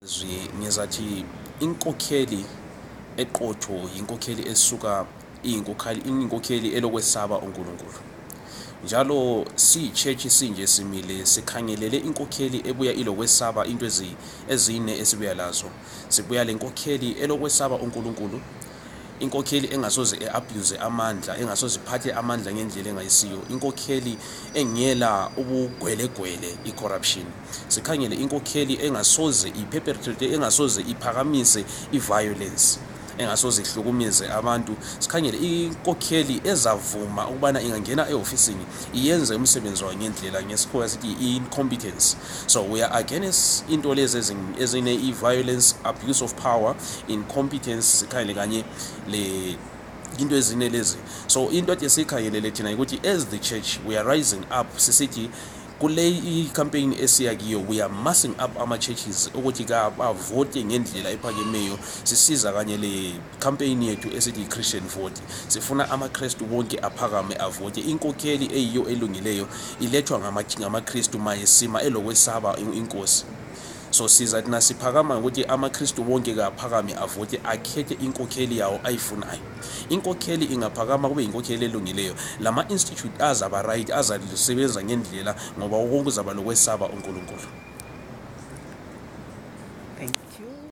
Ngizathi inkokheli eqotho inkokheli esuka iyinkokheli elokwesaba uNkulunkulu. Njalo siyichurch sinje simile sikhangelele inkokheli ebuya ilokwesaba into ezine esibuya lazo. Sibuya lenkokheli elokwesaba uNkulunkulu, inkokheli engasoze eabuse amandla, engasoze iphathe amandla ngendlela engayisiyo, inkokheli engela ubugwelegwele icorruption. Sikhangele inkokheli engasoze iperpetrate, engasoze iphakamise iviolence, engasoze ihlukumeze abantu. Sikhangele inkokheli ezavuma ukubana ingangena eofisini iyenze umsebenzi wayo ngendlela, ngesikhoya sithi incompetence. So we are against into lezi ezine violence, abuse of power, incompetence, sikhangele kanye le into ezine lezi. So into ethi sikhangelele thina ukuthi as the church we are rising up, sisithi kule campaign esiya kiyo we are massing up ama-churches ukuthi bavote ngendlela ephakemeyo. Sisiza kanye le campaign yethu esithi Christian Vote. Sifuna amaKristu bonke aphakame avote. Inkokheli eyiyo elungileyo ilethwa ngamaKristu mayesima elokwesaba inkosi. So siza thina siphakama ukuthi amaKristu bonke kaphakame avote, akhethe inkokheli yawo ayifunayo. Inkokheli ingaphakama kube inkokheli elungileyo, lama institute azaba right, azalisebenza ngendlela ngoba wonke uzaba lokwesaba uNkulunkulu.